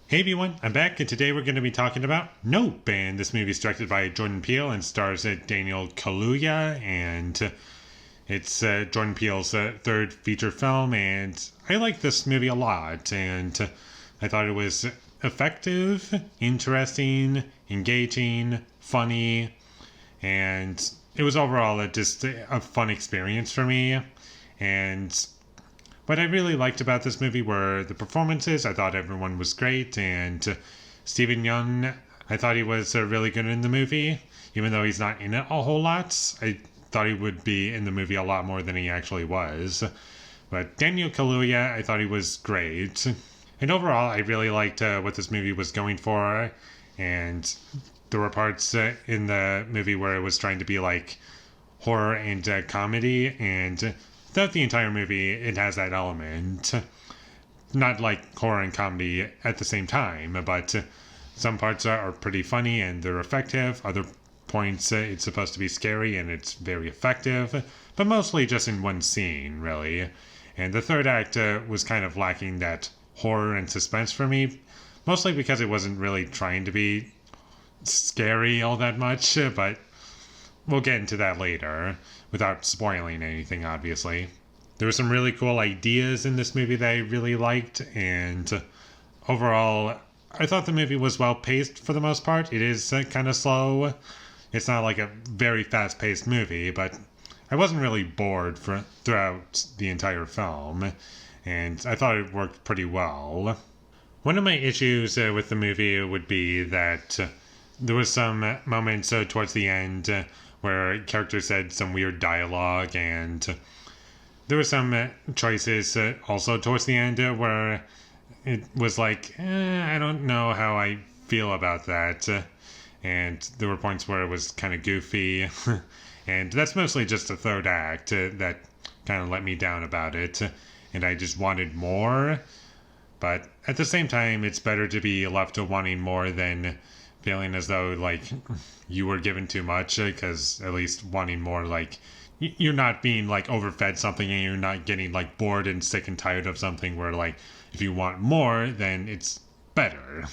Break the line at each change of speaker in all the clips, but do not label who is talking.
Hey everyone, I'm back, and today we're going to be talking about Nope, and this movie is directed by Jordan Peele and stars Daniel Kaluuya, and it's Jordan Peele's third feature film, and I like this movie a lot, and I thought it was effective, interesting, engaging, funny, and it was overall just a fun experience for me, and what I really liked about this movie were the performances. I thought everyone was great, and Stephen Yeun, I thought he was really good in the movie, even though he's not in it a whole lot. I thought he would be in the movie a lot more than he actually was. But Daniel Kaluuya, I thought he was great. And overall, I really liked what this movie was going for, and there were parts in the movie where it was trying to be like horror and comedy, and throughout the entire movie, it has that element. Not like horror and comedy at the same time, but some parts are pretty funny and they're effective. Other points, it's supposed to be scary and it's very effective, but mostly just in one scene, really. And the third act was kind of lacking that horror and suspense for me, mostly because it wasn't really trying to be scary all that much, but we'll get into that later, without spoiling anything, obviously. There were some really cool ideas in this movie that I really liked, and overall, I thought the movie was well paced for the most part. It is kind of slow. It's not like a very fast paced movie, but I wasn't really bored throughout the entire film, and I thought it worked pretty well. One of my issues with the movie would be that there was some moments towards the end where characters said some weird dialogue, and there were some choices also towards the end where it was like, I don't know how I feel about that. And there were points where it was kind of goofy. And that's mostly just the third act that kind of let me down about it. And I just wanted more. But at the same time, it's better to be left wanting more than feeling as though like you were given too much, because at least wanting more, like you're not being like overfed something and you're not getting like bored and sick and tired of something, where like if you want more then it's better.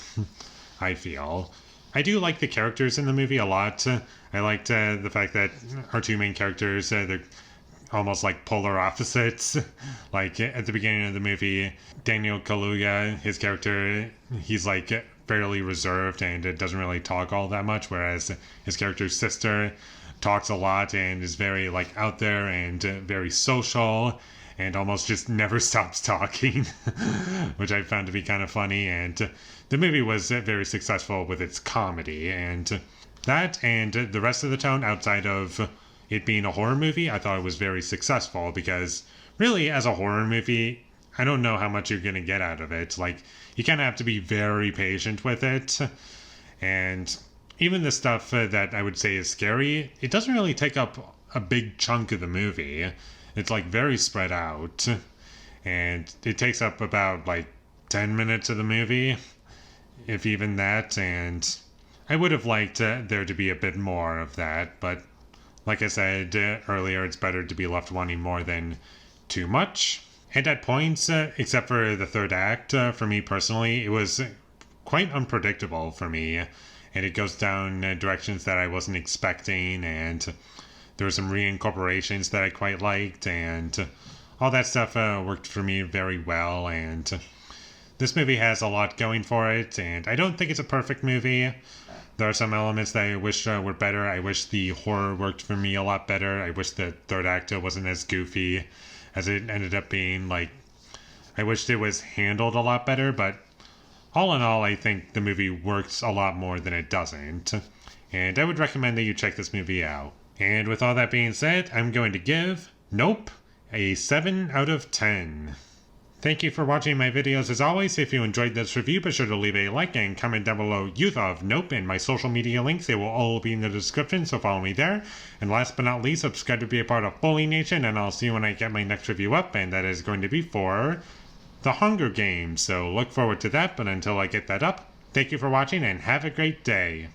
I feel I do like the characters in the movie a lot. I liked the fact that our two main characters, they're almost like polar opposites. Like at the beginning of the movie, Daniel Kaluuya, his character, he's like fairly reserved and it doesn't really talk all that much, whereas his character's sister talks a lot and is very like out there and very social and almost just never stops talking, which I found to be kind of funny. And the movie was very successful with its comedy, and that and the rest of the tone outside of it being a horror movie, I thought it was very successful, because really as a horror movie, I don't know how much you're going to get out of it. Like, you kind of have to be very patient with it. And even the stuff that I would say is scary, it doesn't really take up a big chunk of the movie. It's like very spread out. And it takes up about like 10 minutes of the movie, if even that. And I would have liked there to be a bit more of that. But like I said earlier, it's better to be left wanting more than too much. And at points, except for the third act, for me personally, it was quite unpredictable for me. And it goes down directions that I wasn't expecting, and there were some reincorporations that I quite liked, and all that stuff worked for me very well. And this movie has a lot going for it, and I don't think it's a perfect movie. There are some elements that I wish were better. I wish the horror worked for me a lot better. I wish the third act wasn't as goofy as it ended up being. Like, I wished it was handled a lot better, but all in all, I think the movie works a lot more than it doesn't. And I would recommend that you check this movie out. And with all that being said, I'm going to give Nope a 7 out of 10. Thank you for watching my videos as always. If you enjoyed this review, be sure to leave a like and comment down below you thought of Nope, and my social media links. They will all be in the description, so follow me there. And last but not least, subscribe to be a part of Foley Nation, and I'll see you when I get my next review up, and that is going to be for The Hunger Games. So look forward to that, but until I get that up, thank you for watching and have a great day.